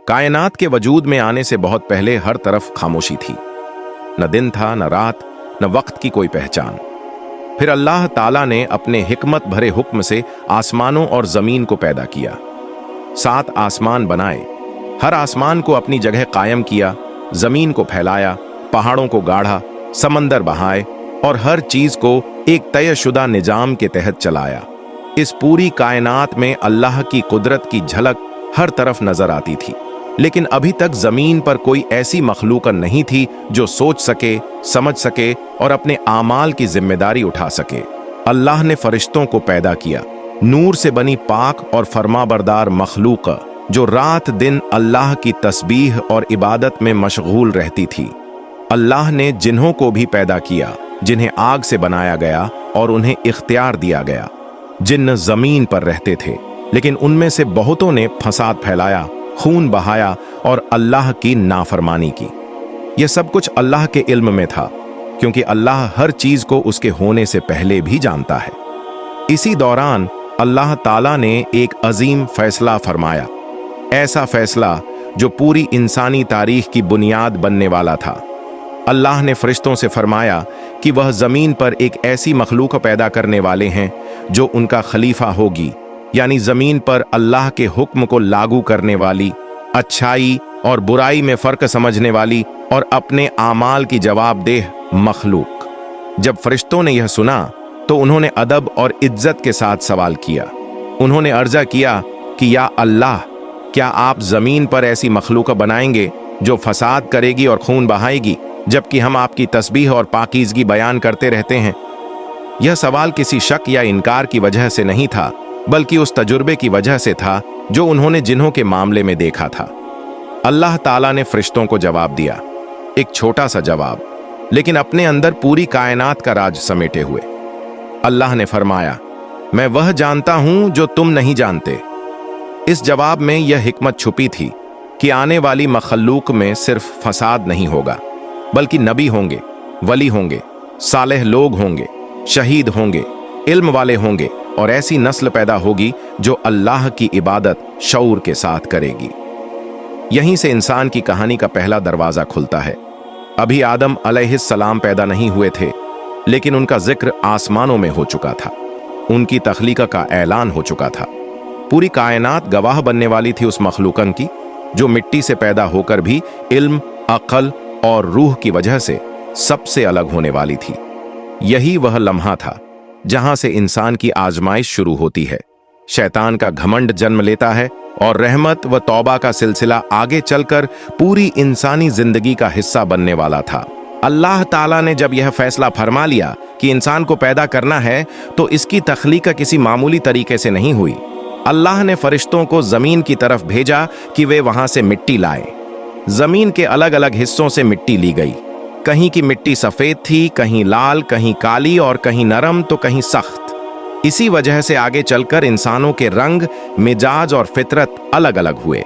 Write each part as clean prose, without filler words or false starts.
कायनात के वजूद में आने से बहुत पहले हर तरफ खामोशी थी। न दिन था, न रात, न वक्त की कोई पहचान। फिर अल्लाह ताला ने अपने हिकमत भरे हुक्म से आसमानों और जमीन को पैदा किया। 7 आसमान बनाए, हर आसमान को अपनी जगह कायम किया, जमीन को फैलाया, पहाड़ों को गाढ़ा, समंदर बहाए और हर चीज को एक तयशुदा निजाम के तहत चलाया। इस पूरी कायनात में अल्लाह की कुदरत की झलक हर तरफ नजर आती थी, लेकिन अभी तक जमीन पर कोई ऐसी मखलूक नहीं थी जो सोच सके, समझ सके और अपने आमाल की जिम्मेदारी उठा सके। अल्लाह ने फरिश्तों को पैदा किया, नूर से बनी पाक और फरमाबरदार मखलूक जो रात दिन अल्लाह की तस्बीह और इबादत में मशगूल रहती थी। अल्लाह ने जिन्हों को भी पैदा किया, जिन्हें आग से बनाया गया और उन्हें इख्तियार दिया गया। जिन्न जमीन पर रहते थे, लेकिन उनमें से बहुतों ने फसाद फैलाया, खून बहाया और अल्लाह की नाफरमानी की। यह सब कुछ अल्लाह के इल्म में था, क्योंकि अल्लाह हर चीज को उसके होने से पहले भी जानता है। इसी दौरान अल्लाह ताला ने एक अजीम फैसला फरमाया, ऐसा फैसला जो पूरी इंसानी तारीख की बुनियाद बनने वाला था। अल्लाह ने फरिश्तों से फरमाया कि वह जमीन पर एक ऐसी मखलूक पैदा करने वाले हैं जो उनका खलीफा होगी, यानी जमीन पर अल्लाह के हुक्म को लागू करने वाली, अच्छाई और बुराई में फर्क समझने वाली और अपने आमाल की जवाबदेह मखलूक। जब फरिश्तों ने यह सुना तो उन्होंने अदब और इज्जत के साथ सवाल किया। उन्होंने अर्जा किया कि या अल्लाह, क्या आप जमीन पर ऐसी मखलूक बनाएंगे जो फसाद करेगी और खून बहाएगी, जबकि हम आपकी तस्बीह और पाकीज़गी बयान करते रहते हैं? यह सवाल किसी शक या इनकार की वजह से नहीं था, बल्कि उस तजुर्बे की वजह से था जो उन्होंने जिन्हों के मामले में देखा था। अल्लाह ताला ने फरिश्तों को जवाब दिया, एक छोटा सा जवाब, लेकिन अपने अंदर पूरी कायनात का राज समेटे हुए। अल्लाह ने फरमाया, मैं वह जानता हूं जो तुम नहीं जानते। इस जवाब में यह हिकमत छुपी थी कि आने वाली मखलूक में सिर्फ फसाद नहीं होगा, बल्कि नबी होंगे, वली होंगे, सालेह लोग होंगे, शहीद होंगे, इल्म वाले होंगे और ऐसी नस्ल पैदा होगी जो अल्लाह की इबादत शऊर के साथ करेगी। यहीं से इंसान की कहानी का पहला दरवाजा खुलता है। अभी आदम अलैहिस्सलाम पैदा नहीं हुए थे, लेकिन उनका जिक्र आसमानों में हो चुका था, उनकी तख्लीक का ऐलान हो चुका था। पूरी कायनात गवाह बनने वाली थी उस मखलूकन की जो मिट्टी से पैदा होकर भी इल्म, अक्ल और रूह की वजह से सबसे अलग होने वाली थी। यही वह लम्हा था जहां से इंसान की आजमाइश शुरू होती है, शैतान का घमंड जन्म लेता है और रहमत व तौबा का सिलसिला आगे चलकर पूरी इंसानी जिंदगी का हिस्सा बनने वाला था। अल्लाह ताला ने जब यह फैसला फरमा लिया कि इंसान को पैदा करना है, तो इसकी तख्लीक किसी मामूली तरीके से नहीं हुई। अल्लाह ने फरिश्तों को जमीन की तरफ भेजा कि वे वहां से मिट्टी लाए। जमीन के अलग अलग हिस्सों से मिट्टी ली गई। कहीं की मिट्टी सफेद थी, कहीं लाल, कहीं काली और कहीं नरम तो कहीं सख्त। इसी वजह से आगे चलकर इंसानों के रंग, मिजाज और फितरत अलग अलग हुए।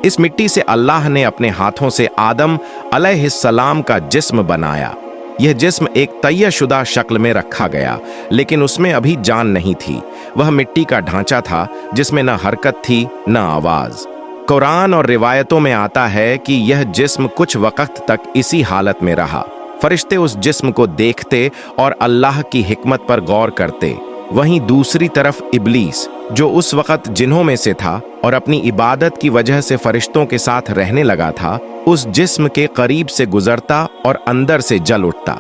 इस मिट्टी से अल्लाह ने अपने हाथों से आदम अलैहिस्सलाम का जिस्म बनाया। यह जिस्म एक तयशुदा शक्ल में रखा गया, लेकिन उसमें अभी जान नहीं थी। वह मिट्टी का ढांचा था जिसमें न हरकत थी न आवाज। कुरान और रिवायतों में आता है कि यह जिस्म कुछ वक्त तक इसी हालत में रहा। फरिश्ते उस जिस्म को देखते और अल्लाह की हिकमत पर गौर करते। वहीं दूसरी तरफ इब्लीस, जो उस वक्त जिन्हों में से था और अपनी इबादत की वजह से फरिश्तों के साथ रहने लगा था, उस जिस्म के करीब से गुजरता और अंदर से जल उठता।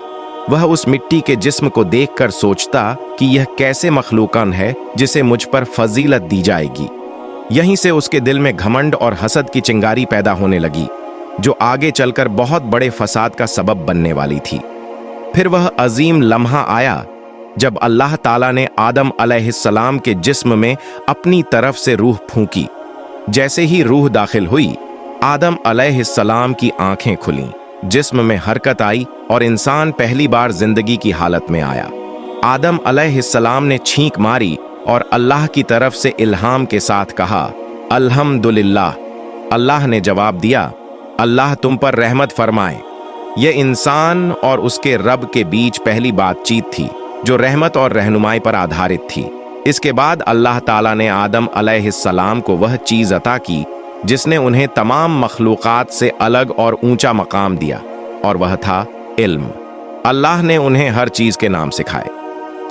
वह उस मिट्टी के जिस्म को देखकर सोचता कि यह कैसे मखलूकन है जिसे मुझ पर फजीलत दी जाएगी। यहीं से उसके दिल में घमंड और हसद की चिंगारी पैदा होने लगी, जो आगे चलकर बहुत बड़े फसाद का सबब बनने वाली थी। फिर वह अजीम लम्हा आया जब अल्लाह ताला ने आदम अलैहिस्सलाम के जिस्म में अपनी तरफ से रूह फूंकी। जैसे ही रूह दाखिल हुई, आदम अलैहिस्सलाम की आंखें खुलीं, जिस्म में हरकत आई और इंसान पहली बार जिंदगी की हालत में आया। आदम अलैहिस्सलाम ने छींक मारी और अल्लाह की तरफ से इल्हाम के साथ कहा, अल्हम्दुलिल्लाह। अल्लाह ने जवाब दिया, अल्लाह तुम पर रहमत फरमाए। यह इंसान और उसके रब के बीच पहली बातचीत थी जो रहमत और रहनुमाई पर आधारित थी। इसके बाद अल्लाह ताला ने आदम अलैहिस्सलाम को वह चीज अता की जिसने उन्हें तमाम मखलूक़ात से अलग और ऊंचा मकाम दिया, और वह था इल्म। अल्लाह ने उन्हें हर चीज़ के नाम सिखाए,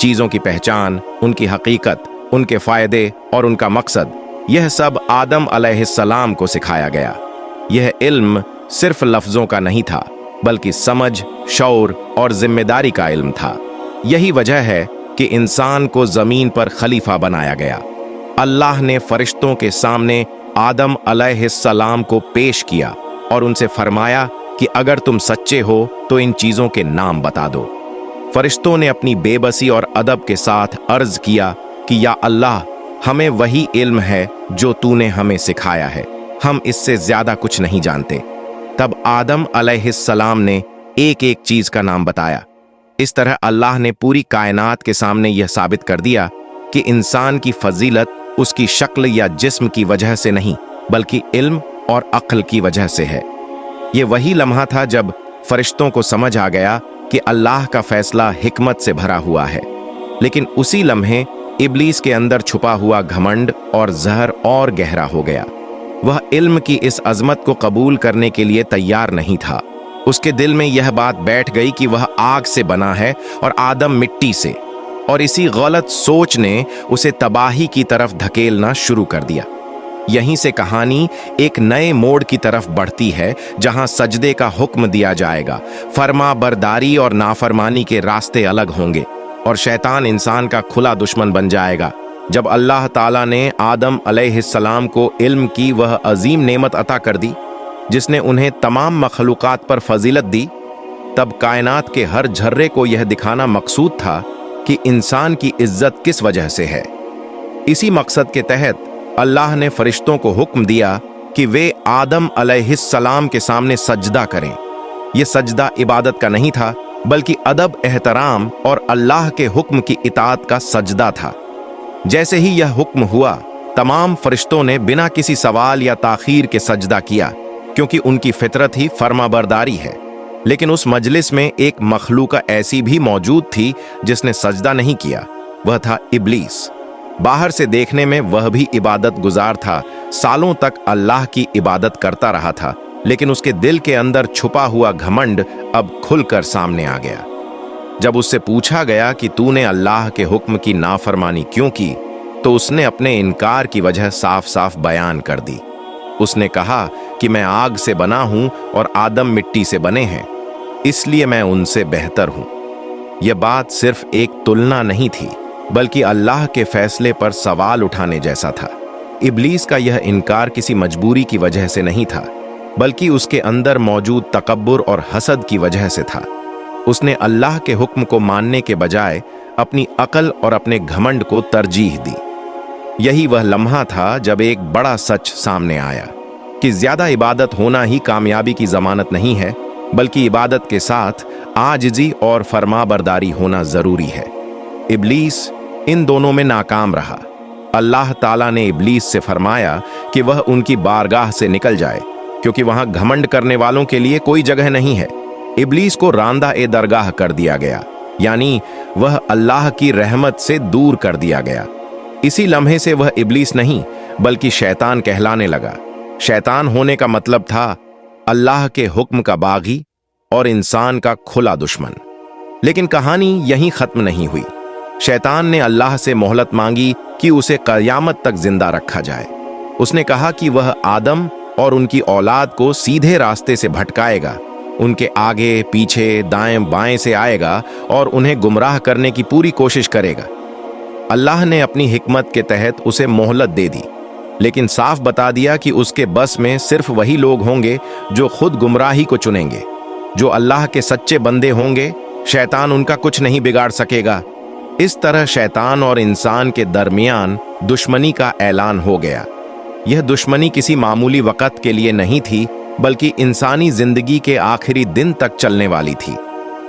चीज़ों की पहचान, उनकी हकीकत, उनके फ़ायदे और उनका मकसद, यह सब आदम अलैहिस्सलाम को सिखाया गया। यह इल्म सिर्फ लफ्ज़ों का नहीं था, बल्कि समझ, शऊर और जिम्मेदारी का इल्म था। यही वजह है कि इंसान को ज़मीन पर खलीफा बनाया गया। अल्लाह ने फरिश्तों के सामने आदम अलैहिस्सलाम को पेश किया और उनसे फरमाया कि अगर तुम सच्चे हो तो इन चीज़ों के नाम बता दो। फरिश्तों ने अपनी बेबसी और अदब के साथ अर्ज किया कि या अल्लाह, हमें वही इल्म है जो तूने हमें सिखाया है, हम इससे ज्यादा कुछ नहीं जानते। तब आदम अलैहिस्सलाम ने एक एक चीज का नाम बताया। इस तरह अल्लाह ने पूरी कायनात के सामने यह साबित कर दिया कि इंसान की फजीलत उसकी शक्ल या जिस्म की वजह से नहीं, बल्कि इल्म और अक्ल की वजह से है। ये वही लम्हा था जब फरिश्तों को समझ आ गया कि अल्लाह का फैसला हिकमत से भरा हुआ है। लेकिन उसी लम्हे इब्लीस के अंदर छुपा हुआ घमंड और जहर और गहरा हो गया। वह इल्म की इस अजमत को कबूल करने के लिए तैयार नहीं था। उसके दिल में यह बात बैठ गई कि वह आग से बना है और आदम मिट्टी से, और इसी गलत सोच ने उसे तबाही की तरफ धकेलना शुरू कर दिया। यहीं से कहानी एक नए मोड़ की तरफ बढ़ती है, जहां सजदे का हुक्म दिया जाएगा, फर्मा बरदारी और नाफरमानी के रास्ते अलग होंगे, और शैतान इंसान का खुला दुश्मन बन जाएगा। जब अल्लाह ताला ने आदम अलैहिस्सलाम को इल्म की वह अजीम नेमत अता कर दी, जिसने उन्हें तमाम मखलूक़ात पर फजीलत दी, तब कायनात के हर झर्रे को यह दिखाना मकसूद था कि इंसान की इज्जत किस वजह से है। इसी मकसद के तहत अल्लाह ने फरिश्तों को हुक्म दिया कि वे आदम अलैहिस्सलाम के सामने सजदा करें। यह सजदा इबादत का नहीं था, बल्कि अदब, एहतराम और अल्लाह के हुक्म की इताअत का सजदा था। जैसे ही यह हुक्म हुआ, तमाम फरिश्तों ने बिना किसी सवाल या ताखीर के सजदा किया, क्योंकि उनकी फितरत ही फर्माबरदारी है। लेकिन उस मजलिस में एक मखलूका ऐसी भी मौजूद थी जिसने सजदा नहीं किया। वह था इब्लीस। बाहर से देखने में वह भी इबादत गुजार था, सालों तक अल्लाह की इबादत करता रहा था, लेकिन उसके दिल के अंदर छुपा हुआ घमंड अब खुलकर सामने आ गया। जब उससे पूछा गया कि तूने अल्लाह के हुक्म की नाफरमानी क्यों की, तो उसने अपने इनकार की वजह साफ साफ बयान कर दी। उसने कहा कि मैं आग से बना हूं और आदम मिट्टी से बने हैं, इसलिए मैं उनसे बेहतर हूं। यह बात सिर्फ एक तुलना नहीं थी, बल्कि अल्लाह के फैसले पर सवाल उठाने जैसा था। इब्लीस का यह इनकार किसी मजबूरी की वजह से नहीं था, बल्कि उसके अंदर मौजूद तकब्बुर और हसद की वजह से था। उसने अल्लाह के हुक्म को मानने के बजाय अपनी अकल और अपने घमंड को तरजीह दी। यही वह लम्हा था जब एक बड़ा सच सामने आया कि ज्यादा इबादत होना ही कामयाबी की जमानत नहीं है, बल्कि इबादत के साथ आजिज़ी और फरमाबरदारी होना जरूरी है। इब्लीस इन दोनों में नाकाम रहा। अल्लाह ताला ने इब्लीस से फरमाया कि वह उनकी बारगाह से निकल जाए, क्योंकि वहां घमंड करने वालों के लिए कोई जगह नहीं है। इब्लीस को रांदा ए दरगाह कर दिया गया, यानी वह अल्लाह की रहमत से दूर कर दिया गया। इसी लम्हे से वह इब्लीस नहीं, बल्कि शैतान कहलाने लगा। शैतान होने का मतलब था अल्लाह के हुक्म का बागी और इंसान का खुला दुश्मन। लेकिन कहानी यहीं खत्म नहीं हुई। शैतान ने अल्लाह से मोहलत मांगी कि उसे क़यामत तक जिंदा रखा जाए। उसने कहा कि वह आदम और उनकी औलाद को सीधे रास्ते से भटकाएगा, उनके आगे पीछे दाएं बाएं से आएगा और उन्हें गुमराह करने की पूरी कोशिश करेगा। अल्लाह ने अपनी हिकमत के तहत उसे मोहलत दे दी, लेकिन साफ बता दिया कि उसके बस में सिर्फ वही लोग होंगे जो खुद गुमराही को चुनेंगे। जो अल्लाह के सच्चे बंदे होंगे, शैतान उनका कुछ नहीं बिगाड़ सकेगा। इस तरह शैतान और इंसान के दरमियान दुश्मनी का ऐलान हो गया। यह दुश्मनी किसी मामूली वक़्त के लिए नहीं थी, बल्कि इंसानी जिंदगी के आखिरी दिन तक चलने वाली थी।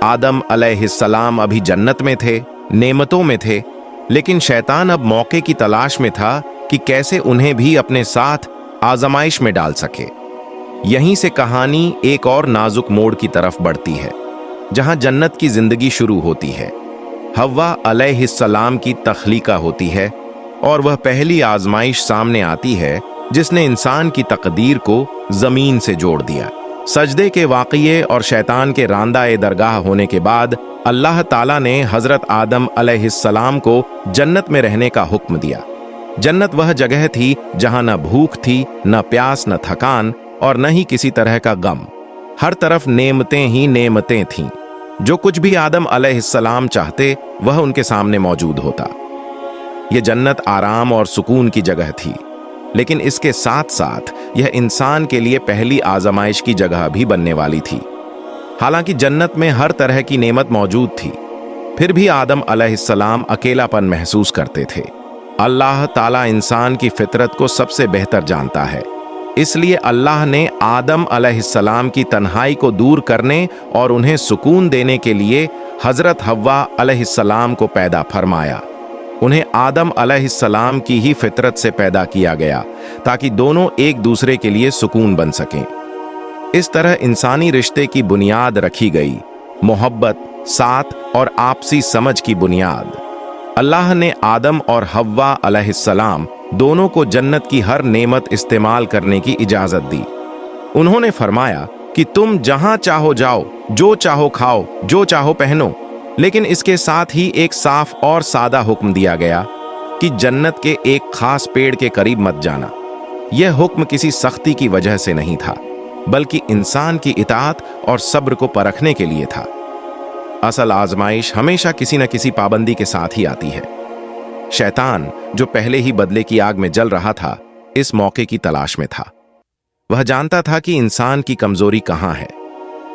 आदम अलैहिस्सलाम अभी जन्नत में थे, नेमतों में थे, लेकिन शैतान अब मौके की तलाश में था कि कैसे उन्हें भी अपने साथ आजमाइश में डाल सके। यहीं से कहानी एक और नाजुक मोड़ की तरफ बढ़ती है, जहां जन्नत की जिंदगी शुरू होती है। हव्वा अलैहिस्सलाम की तख्लीका होती है और वह पहली आजमाइश सामने आती है जिसने इंसान की तकदीर को जमीन से जोड़ दिया। सजदे के वाक़ये और शैतान के रांदा-ए दरगाह होने के बाद अल्लाह ताला ने हजरत आदम अलैहिस्सलाम को जन्नत में रहने का हुक्म दिया। जन्नत वह जगह थी जहां न भूख थी, न प्यास, न थकान और न ही किसी तरह का गम। हर तरफ नेमतें ही नेमतें थीं। जो कुछ भी आदम अलैहिस्सलाम चाहते वह उनके सामने मौजूद होता। यह जन्नत आराम और सुकून की जगह थी, लेकिन इसके साथ साथ यह इंसान के लिए पहली आजमाइश की जगह भी बनने वाली थी। हालांकि जन्नत में हर तरह की नेमत मौजूद थी, फिर भी आदम अलैहिस्सलाम अकेलापन महसूस करते थे। अल्लाह ताला इंसान की फितरत को सबसे बेहतर जानता है, इसलिए अल्लाह ने आदम अलैहिस्सलाम की तन्हाई को दूर करने और उन्हें सुकून देने के लिए हजरत हव्वा अलैहिस्सलाम को पैदा फरमाया। उन्हें आदम अलैहिस्सलाम की ही फितरत से पैदा किया गया ताकि दोनों एक दूसरे के लिए सुकून बन सकें। इस तरह इंसानी रिश्ते की बुनियाद रखी गई, मोहब्बत, साथ और आपसी समझ की बुनियाद। अल्लाह ने आदम और हव्वा अलैहिस्सलाम दोनों को जन्नत की हर नेमत इस्तेमाल करने की इजाजत दी। उन्होंने फरमाया कि तुम जहां चाहो जाओ, जो चाहो खाओ, जो चाहो पहनो, लेकिन इसके साथ ही एक साफ और सादा हुक्म दिया गया कि जन्नत के एक खास पेड़ के करीब मत जाना। यह हुक्म किसी सख्ती की वजह से नहीं था, बल्कि इंसान की इताअत और सब्र को परखने के लिए था। असल आजमाइश हमेशा किसी न किसी पाबंदी के साथ ही आती है। शैतान, जो पहले ही बदले की आग में जल रहा था, इस मौके की तलाश में था। वह जानता था कि इंसान की कमजोरी कहां है।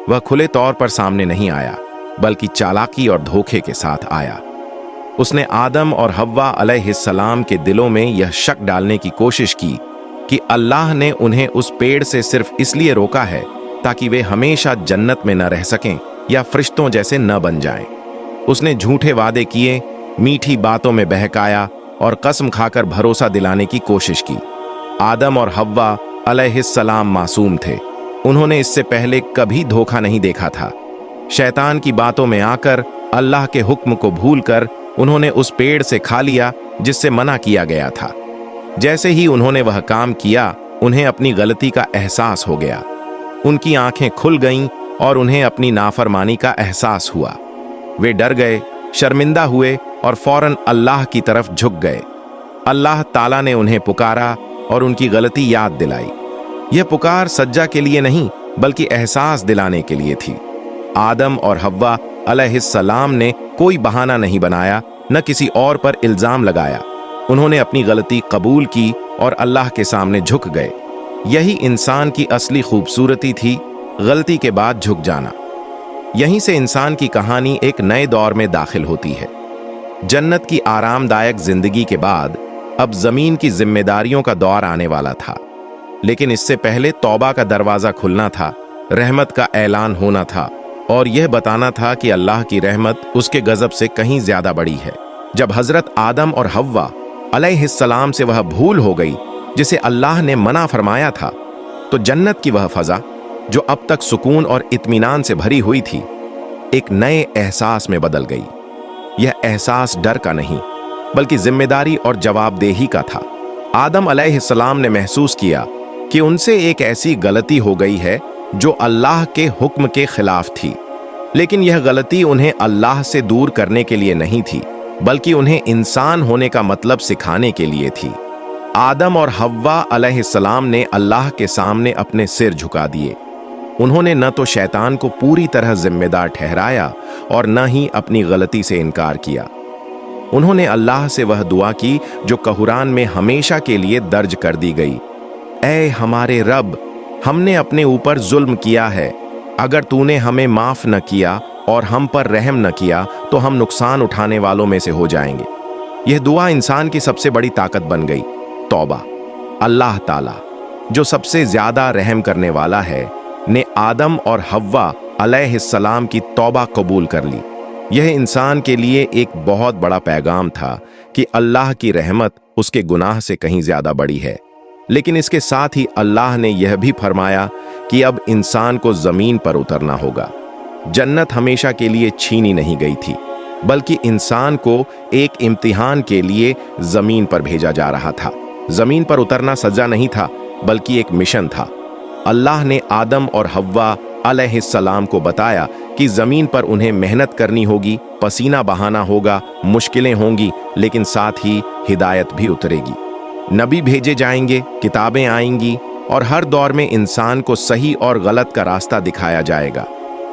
वह खुले तौर पर सामने नहीं आया, बल्कि चालाकी और धोखे के साथ आया। उसने आदम और हव्वा अलैहिस्सलाम के दिलों में यह शक डालने की कोशिश की कि अल्लाह ने उन्हें उस पेड़ से सिर्फ इसलिए रोका है ताकि वे हमेशा जन्नत में न रह सकें या फरिश्तों जैसे न बन जाएं। उसने झूठे वादे किए, मीठी बातों में बहकाया और कसम खाकर भरोसा दिलाने की कोशिश की। आदम और हव्वा अलैहिस्सलाम मासूम थे। उन्होंने इससे पहले कभी धोखा नहीं देखा था। शैतान की बातों में आकर अल्लाह के हुक्म को भूलकर उन्होंने उस पेड़ से खा लिया जिससे मना किया गया था। जैसे ही उन्होंने वह काम किया, उन्हें अपनी गलती का एहसास हो गया। उनकी आंखें खुल गईं और उन्हें अपनी नाफरमानी का एहसास हुआ। वे डर गए, शर्मिंदा हुए और फौरन अल्लाह की तरफ झुक गए। अल्लाह ताला ने उन्हें पुकारा और उनकी गलती याद दिलाई। यह पुकार सज्जा के लिए नहीं, बल्कि एहसास दिलाने के लिए थी। आदम और हव्वा अलैहिस्सलाम ने कोई बहाना नहीं बनाया, न किसी और पर इल्जाम लगाया। उन्होंने अपनी गलती कबूल की और अल्लाह के सामने झुक गए। यही इंसान की असली खूबसूरती थी, गलती के बाद झुक जाना। यहीं से इंसान की कहानी एक नए दौर में दाखिल होती है। जन्नत की आरामदायक जिंदगी के बाद अब जमीन की जिम्मेदारियों का दौर आने वाला था। लेकिन इससे पहले तौबा का दरवाजा खुलना था, रहमत का ऐलान होना था और यह बताना था कि अल्लाह की रहमत उसके गजब से कहीं ज्यादा बड़ी है। जब हजरत आदम और हव्वा अलैहिस्सलाम से वह भूल हो गई जिसे अल्लाह ने मना फरमाया था, तो जन्नत की वह फजा जो अब तक सुकून और इत्मीनान से भरी हुई थी, एक नए एहसास में बदल गई। यह एहसास डर का नहीं, बल्कि जिम्मेदारी और जवाबदेही का था। आदम अलैहिस्सलाम ने महसूस किया कि उनसे एक ऐसी गलती हो गई है जो अल्लाह के हुक्म के खिलाफ थी। लेकिन यह गलती उन्हें अल्लाह से दूर करने के लिए नहीं थी, बल्कि उन्हें इंसान होने का मतलब सिखाने के लिए थी। आदम और हव्वा अलैहिस्सलाम ने अल्लाह के सामने अपने सिर झुका दिए। उन्होंने न तो शैतान को पूरी तरह जिम्मेदार ठहराया और न ही अपनी गलती से इनकार किया। उन्होंने अल्लाह से वह दुआ की जो कुरान में हमेशा के लिए दर्ज कर दी गई, ऐ हमारे रब, हमने अपने ऊपर जुल्म किया है। अगर तूने हमें माफ न किया और हम पर रहम न किया तो हम नुकसान उठाने वालों में से हो जाएंगे। यह दुआ इंसान की सबसे बड़ी ताकत बन गई। तौबा। अल्लाह ताला, जो सबसे ज्यादा रहम करने वाला है, ने आदम और हव्वा अलैहिस्सलाम की तौबा कबूल कर ली। यह इंसान के लिए एक बहुत बड़ा पैगाम था कि अल्लाह की रहमत उसके गुनाह से कहीं ज्यादा बड़ी है। लेकिन इसके साथ ही अल्लाह ने यह भी फरमाया कि अब इंसान को जमीन पर उतरना होगा। जन्नत हमेशा के लिए छीनी नहीं गई थी, बल्कि इंसान को एक इम्तिहान के लिए जमीन पर भेजा जा रहा था। जमीन पर उतरना सजा नहीं था, बल्कि एक मिशन था। अल्लाह ने आदम और हव्वा अलैहिस्सलाम को बताया कि जमीन पर उन्हें मेहनत करनी होगी, पसीना बहाना होगा, मुश्किलें होंगी, लेकिन साथ ही हिदायत भी उतरेगी। नबी भेजे जाएंगे, किताबें आएंगी और हर दौर में इंसान को सही और गलत का रास्ता दिखाया जाएगा।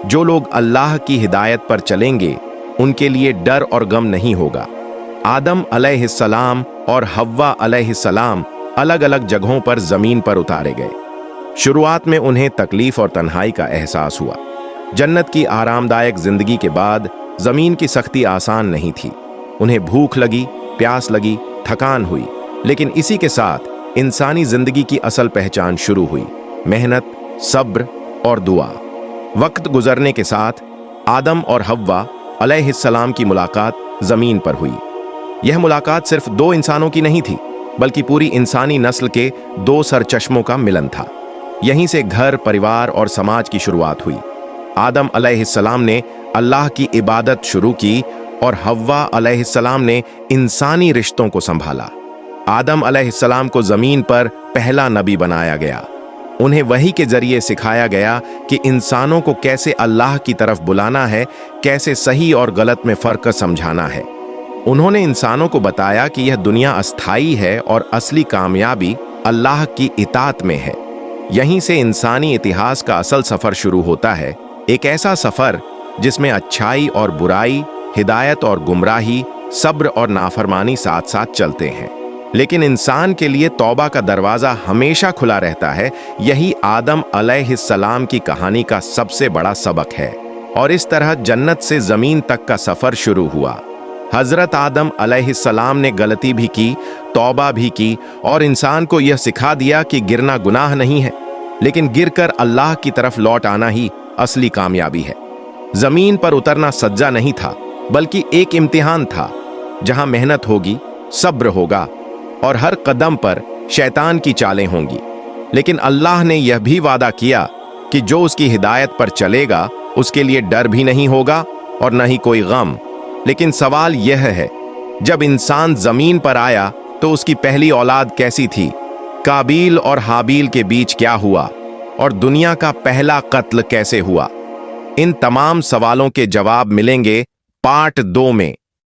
जो लोग अल्लाह की हिदायत पर चलेंगे उनके लिए डर और गम नहीं होगा। आदम अलैहिस्सलाम और हव्वा अलैहिस्सलाम अलग अलग जगहों पर जमीन पर उतारे गए। शुरुआत में उन्हें तकलीफ और तन्हाई का एहसास हुआ। जन्नत की आरामदायक जिंदगी के बाद जमीन की सख्ती आसान नहीं थी। उन्हें भूख लगी, प्यास लगी, थकान हुई, लेकिन इसी के साथ इंसानी जिंदगी की असल पहचान शुरू हुई, मेहनत, सब्र और दुआ। वक्त गुजरने के साथ आदम और हव्वा अलैहिस्सलाम की मुलाकात जमीन पर हुई। यह मुलाकात सिर्फ दो इंसानों की नहीं थी, बल्कि पूरी इंसानी नस्ल के दो सरचश्मों का मिलन था। यहीं से घर, परिवार और समाज की शुरुआत हुई। आदम अलैहिस्सलाम ने अल्लाह की इबादत शुरू की और हव्वा अलैहिस्सलाम ने इंसानी रिश्तों को संभाला। आदम अलैहिस्सलाम को जमीन पर पहला नबी बनाया गया। उन्हें वही के जरिए सिखाया गया कि इंसानों को कैसे अल्लाह की तरफ बुलाना है, कैसे सही और गलत में फर्क समझाना है। उन्होंने इंसानों को बताया कि यह दुनिया अस्थाई है और असली कामयाबी अल्लाह की इताअत में है। यहीं से इंसानी इतिहास का असल सफर शुरू होता है, एक ऐसा सफर जिसमें अच्छाई और बुराई, हिदायत और गुमराही, सब्र और नाफरमानी साथ साथ चलते हैं। लेकिन इंसान के लिए तौबा का दरवाजा हमेशा खुला रहता है। यही आदम अलैहिस्सलाम की कहानी का सबसे बड़ा सबक है। और इस तरह जन्नत से जमीन तक का सफर शुरू हुआ। हजरत आदम अलैहिस्सलाम ने गलती भी की, तौबा भी की और इंसान को यह सिखा दिया कि गिरना गुनाह नहीं है, लेकिन गिरकर अल्लाह की तरफ लौट आना ही असली कामयाबी है। जमीन पर उतरना सज्जा नहीं था, बल्कि एक इम्तिहान था, जहां मेहनत होगी, सब्र होगा और हर कदम पर शैतान की चालें होंगी। लेकिन अल्लाह ने यह भी वादा किया कि जो उसकी हिदायत पर चलेगा उसके लिए डर भी नहीं होगा और न ही कोई गम। लेकिन सवाल यह है, जब इंसान जमीन पर आया तो उसकी पहली औलाद कैसी थी? काबील और हाबील के बीच क्या हुआ? और दुनिया का पहला कत्ल कैसे हुआ? इन तमाम सवालों के जवाब मिलेंगे पार्ट 2 में।